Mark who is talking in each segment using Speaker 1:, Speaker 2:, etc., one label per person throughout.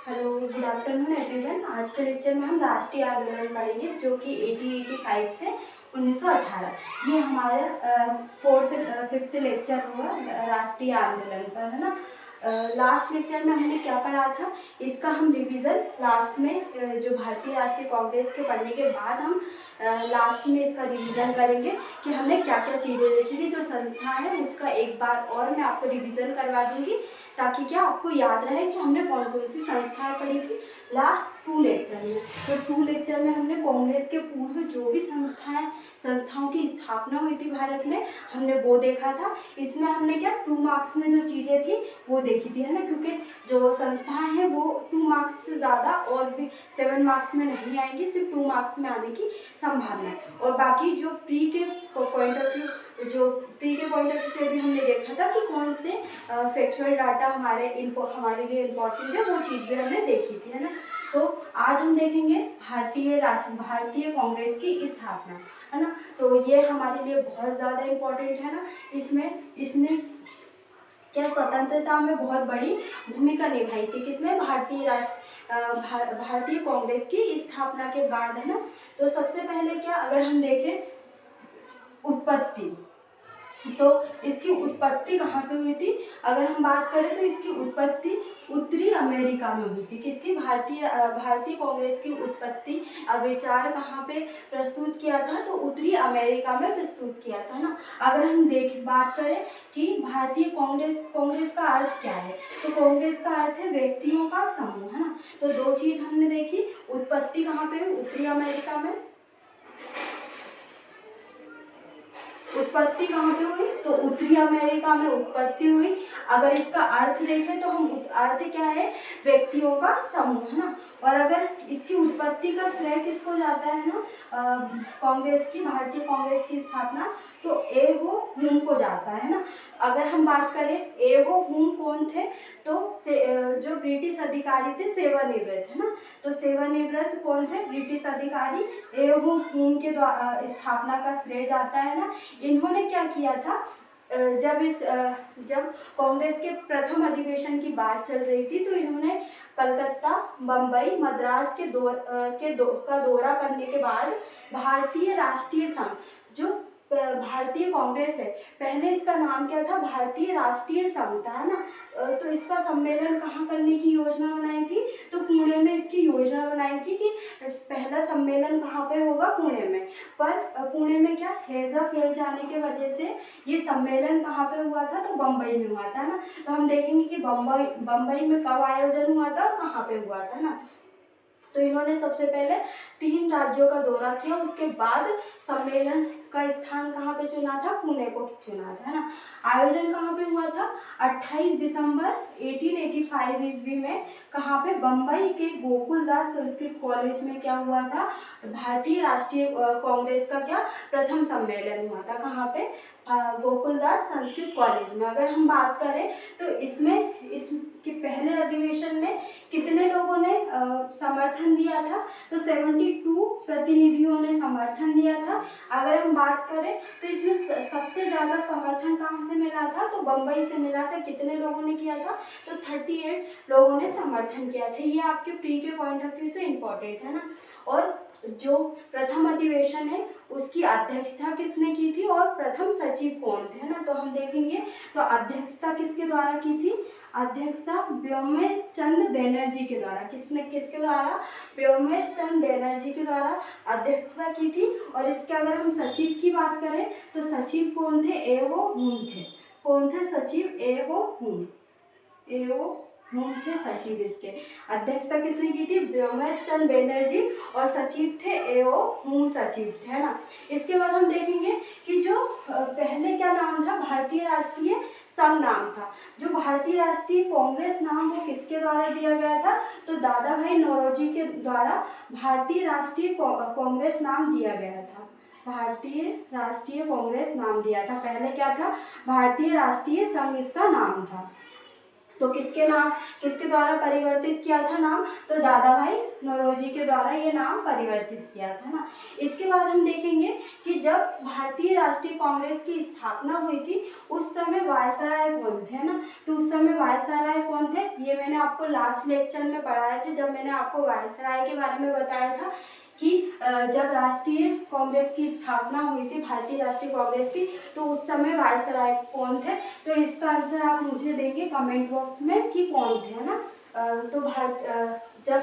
Speaker 1: Hello, good afternoon everyone. आज के lecture में हम राष्ट्रीय आंदोलन पढ़ेंगे जो कि 1885 से 1918। ये हमारा फिफ्थ लेक्चर हुआ राष्ट्रीय आंदोलन पर, है ना। लास्ट लेक्चर में हमने क्या पढ़ा था, इसका हम रिवीजन लास्ट में जो भारतीय राष्ट्रीय कांग्रेस के पढ़ने के बाद हम लास्ट में इसका रिवीजन करेंगे कि हमने क्या क्या चीज़ें देखी थी। जो संस्था है उसका एक बार और मैं आपको रिवीजन करवा दूंगी ताकि क्या आपको याद रहे कि हमने कौन कौन सी संस्थाएं पढ़ी थी लास्ट 2 लेक्चर में। तो 2 लेक्चर में हमने कांग्रेस के पूर्व जो भी संस्थाओं की स्थापना हुई थी भारत में, हमने वो देखा था। इसमें हमने क्या 2 मार्क्स में जो चीज़ें थी वो देखी थी, है ना, क्योंकि जो संस्थाएं हैं वो 2 मार्क्स से ज़्यादा और भी 7 मार्क्स में नहीं आएंगी, सिर्फ 2 मार्क्स में आने की संभावना है। और बाकी जो प्री के पॉइंट ऑफ व्यू से भी हमने देखा था कि कौन से फैक्चुअल डाटा हमारे लिए इम्पोर्टेंट है, वो चीज़ भी हमने देखी थी, है ना। तो आज हम देखेंगे भारतीय कांग्रेस की स्थापना, है ना। तो ये हमारे लिए बहुत ज़्यादा इम्पोर्टेंट है ना। इसने क्या स्वतंत्रता में बहुत बड़ी भूमिका निभाई थी, किसने, भारतीय कांग्रेस की स्थापना के बाद, है ना। तो सबसे पहले क्या, अगर हम देखें उत्पत्ति, तो इसकी उत्पत्ति कहाँ पे हुई थी। अगर हम बात करें तो इसकी उत्पत्ति उत्तरी अमेरिका में हुई थी। किसकी, भारतीय कांग्रेस की उत्पत्ति विचार कहाँ पे प्रस्तुत किया था, तो उत्तरी अमेरिका में प्रस्तुत किया था ना। अगर हम बात करें कि भारतीय कांग्रेस का अर्थ क्या है, तो कांग्रेस का अर्थ है व्यक्तियों का समूह, है ना। तो 2 चीज हमने देखी, उत्पत्ति कहाँ पे हुई, उत्तरी अमेरिका में। उत्पत्ति कहाँ पे हुई, तो उत्तरी अमेरिका में उत्पत्ति हुई। अगर इसका अर्थ देखें तो हम अर्थ क्या है, व्यक्तियों का समूह, है ना। और अगर इसकी उत्पत्ति का श्रेय किसको जाता है ना, भारतीय कांग्रेस की स्थापना, तो एवो हुम को जाता है ना। अगर हम बात करें एवो हुम कौन थे, तो जो ब्रिटिश अधिकारी थे सेवानिवृत्त, है ना। तो सेवानिवृत्त कौन थे, ब्रिटिश अधिकारी, एवो हुम के स्थापना का श्रेय जाता है ना। इन्होंने क्या किया था, जब कांग्रेस के प्रथम अधिवेशन की बात चल रही थी, तो इन्होंने कलकत्ता, बम्बई, मद्रास का दौरा करने के बाद भारतीय राष्ट्रीय संघ, जो भारतीय कांग्रेस है, पहले इसका नाम क्या था, भारतीय राष्ट्रीय संघ था, है ना। तो इसका सम्मेलन कहाँ करने की योजना बनाई थी, तो पुणे में इसकी योजना बनाई थी कि पहला सम्मेलन कहाँ पे होगा, पुणे में। पर पुणे में क्या हैजा फैल जाने की वजह से ये सम्मेलन कहाँ पे हुआ था, तो बम्बई में हुआ था ना। तो हम देखेंगे कि बम्बई में कब आयोजन हुआ था, कहाँ पे हुआ था ना। तो इन्होंने सबसे पहले 3 राज्यों का दौरा किया, उसके बाद सम्मेलन का स्थान कहाँ पे चुना था, पुणे को चुना था, है ना। आयोजन कहाँ पे हुआ था, 28 दिसंबर 1885 ईस्वी में, कहाँ पे, बम्बई के गोकुलदास संस्कृत कॉलेज में क्या हुआ था, भारतीय राष्ट्रीय कांग्रेस का क्या प्रथम सम्मेलन हुआ था, कहाँ पे, गोकुलदास संस्कृत कॉलेज में। अगर हम बात करें तो इसके पहले अधिवेशन में कितने लोगों ने समर्थन दिया था, तो 72 प्रतिनिधियों ने समर्थन दिया था। अगर हम बात करें तो इसमें सबसे ज़्यादा समर्थन कहाँ से मिला था, तो बम्बई से मिला था। कितने लोगों ने किया था, तो 38 लोगों ने समर्थन किया था। ये आपके प्री के पॉइंट ऑफ व्यू से इम्पोर्टेंट है ना। और जो प्रथम अधिवेशन है उसकी अध्यक्षता किसने की थी और प्रथम सचिव कौन थे, ना। तो हम देखेंगे तो अध्यक्षता किसके द्वारा की थी, अध्यक्षता व्योमेश चंद्र बनर्जी के द्वारा। किसके द्वारा, व्योमेश चंद्र बनर्जी के द्वारा अध्यक्षता की थी। और इसके अगर हम सचिव की बात करें तो सचिव कौन थे, एवो हुम थे। कौन थे सचिव, एवो हुम थे सचिव। इसके अध्यक्षता किसने की थी, व्योमेश चंद्र बनर्जी, और सचिव थे एवो हुम सचिव थे, है ना। इसके बाद हम देखेंगे कि जो पहले क्या नाम था, भारतीय राष्ट्रीय संघ नाम था। जो भारतीय राष्ट्रीय कांग्रेस नाम वो किसके द्वारा दिया गया था, तो दादा भाई नौरोजी के द्वारा भारतीय राष्ट्रीय कांग्रेस नाम दिया गया था। भारतीय राष्ट्रीय कांग्रेस नाम दिया था, पहले क्या था, भारतीय राष्ट्रीय संघ इसका नाम था। तो किसके द्वारा परिवर्तित किया था नाम? तो दादा भाई नौरोजी के द्वारा ये नाम परिवर्तित किया था ना। इसके बाद हम देखेंगे कि जब भारतीय राष्ट्रीय कांग्रेस की स्थापना हुई थी उस समय वायसराय कौन थे ना। तो उस समय वायसराय कौन थे ये मैंने आपको लास्ट लेक्चर में पढ़ाए थे, जब मैंने आपको वायसराय के बारे में बताया था कि जब राष्ट्रीय कांग्रेस की स्थापना हुई थी, भारतीय राष्ट्रीय कांग्रेस की, तो उस समय वायसराय कौन थे। तो इसका आंसर आप मुझे देंगे कमेंट बॉक्स में कि कौन थे, है ना। तो जब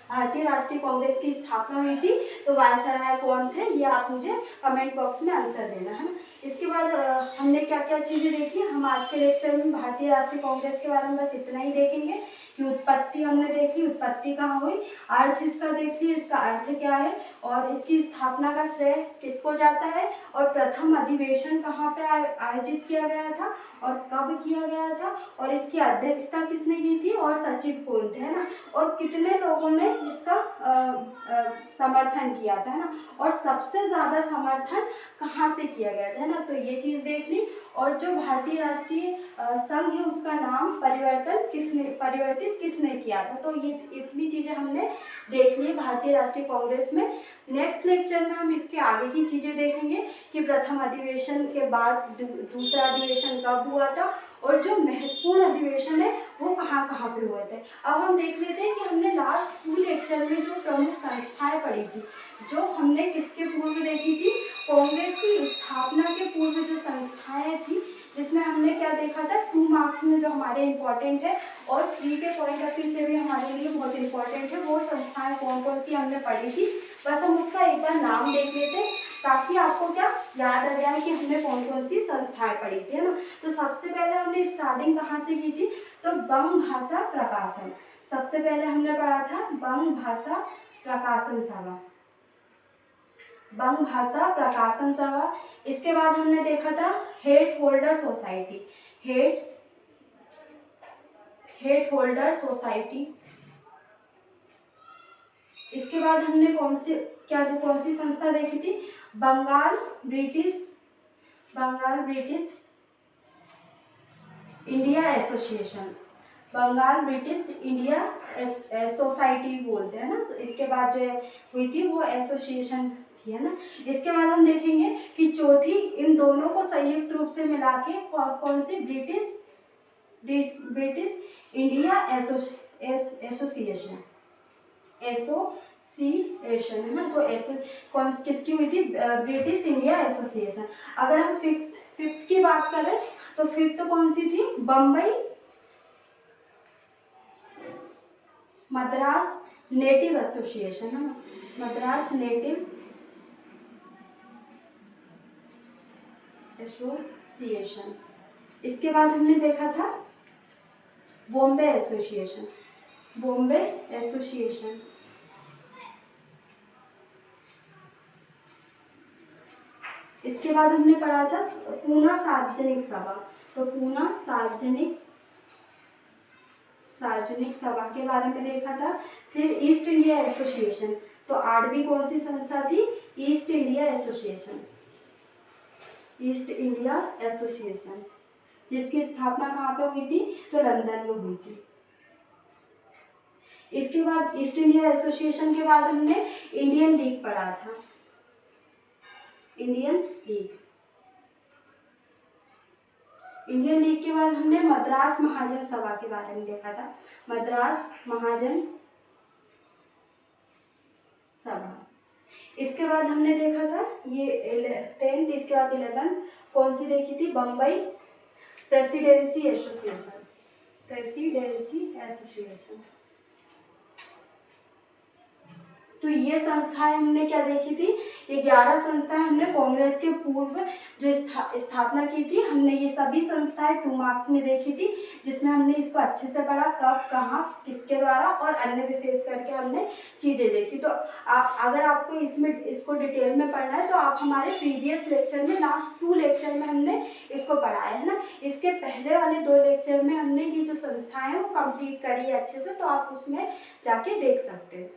Speaker 1: भारतीय राष्ट्रीय कांग्रेस की स्थापना हुई थी तो वायसराय कौन थे ये आप मुझे कमेंट बॉक्स में आंसर देना, है ना। इसके बाद हमने क्या क्या चीज़ें देखी। हम आज के लेक्चर में भारतीय राष्ट्रीय कांग्रेस के बारे में बस इतना ही देखेंगे कि उत्पत्ति हमने देखी, उत्पत्ति कहाँ हुई, अर्थ इसका देख लिया, इसका अर्थ क्या है, और इसकी स्थापना का श्रेय किसको जाता है, और प्रथम अधिवेशन कहाँ पे आयोजित किया गया था और कब किया गया था, और इसकी अध्यक्षता किसने की थी, और सचिव कौन थे, है ना, और कितने लोगों ने इसका समर्थन किया था, है ना, और सबसे ज़्यादा समर्थन कहाँ से किया गया था, है ना। तो ये चीज़ देख ली। और जो भारतीय राष्ट्रीय संघ है उसका नाम परिवर्तित किसने किया था। तो ये इतनी चीज़ें हमने देख ली भारतीय राष्ट्रीय कांग्रेस में। नेक्स्ट लेक्चर में हम इसके आगे की चीज़ें देखेंगे कि प्रथम अधिवेशन के बाद दूसरा अधिवेशन कब हुआ था, और जो महत्वपूर्ण अधिवेशन है वो कहाँ कहाँ पे हुए थे। अब हम देख लेते हैं कि हमने लास्ट 2 लेक्चर में जो प्रमुख संस्थाएं पढ़ी थी, जो हमने किसके पूर्व देखी थी, कांग्रेस की स्थापना के पूर्व जो संस्थाएं थी, जिसमें हमने क्या देखा था 2 मार्क्स में जो हमारे इम्पोर्टेंट है और फ्री के पॉइंट ऑफ व्यू से भी हमारे लिए बहुत इंपॉर्टेंट है, वो संस्थाएं कौन कौन सी हमने पढ़ी थी। बस हम उसका एक बार नाम देख लेते ताकि आपको क्या याद आ जाए कि हमने कौन कौन सी संस्थाएं पढ़ी थी, है ना। तो सबसे पहले हमने स्टार्टिंग कहाँ से की थी, तो बंग भाषा प्रकाशन, सबसे पहले हमने पढ़ा था बंग भाषा प्रकाशन सभा, बंग भाषा प्रकाशन सभा। इसके बाद हमने देखा था head holder society, head holder society. इसके बाद हमने कौन सी संस्था देखी थी, Bengal British India association, Bengal British India society बोलते हैं ना। तो इसके बाद जो हुई थी वो एसोसिएशन थी, है ना। इसके बाद हम देखेंगे कि चौथी, इन दोनों को संयुक्त रूप से मिला के कौन सी ब्रिटिश इंडिया एसोसिएशन है ना। तो किसकी हुई थी, ब्रिटिश इंडिया एसोसिएशन। अगर हम फिफ्थ की बात करें तो फिफ्थ कौन सी थी, बम्बई मद्रास नेटिव एसोसिएशन, है ना, मद्रास नेटिव एसोसिएशन। इसके बाद हमने देखा था बॉम्बे एसोसिएशन, इसके बाद हमने पढ़ा था पूना सार्वजनिक सभा, तो पूना सार्वजनिक सभा के बारे में देखा था। फिर ईस्ट इंडिया एसोसिएशन, तो 8वीं कौन सी संस्था थी, ईस्ट इंडिया एसोसिएशन, जिसकी स्थापना कहाँ पे हुई थी, तो लंदन में हुई थी। इसके बाद ईस्ट इंडिया एसोसिएशन के बाद हमने इंडियन लीग पढ़ा था, इंडियन लीग के बाद हमने मद्रास महाजन सभा के बारे में देखा था, मद्रास महाजन सभा। इसके बाद हमने देखा था ये 10th, इसके बाद 11th कौन सी देखी थी, बम्बई प्रेसिडेंसी एसोसिएशन। तो ये संस्थाएं हमने क्या देखी थी, ये 11 संस्थाएं हमने कांग्रेस के पूर्व जो स्थापना की थी, हमने ये सभी संस्थाएं 2 मार्क्स में देखी थी, जिसमें हमने इसको अच्छे से पढ़ा, कब कहाँ किसके द्वारा, और अन्य विशेष करके हमने चीज़ें देखी। तो अगर आपको इसको डिटेल में पढ़ना है तो आप हमारे प्रीवियस लेक्चर में लास्ट 2 लेक्चर में हमने इसको पढ़ाया है ना। इसके पहले वाले 2 लेक्चर में हमने ये जो संस्थाएं वो कंप्लीट करी है अच्छे से, तो आप उसमें जाके देख सकते हैं।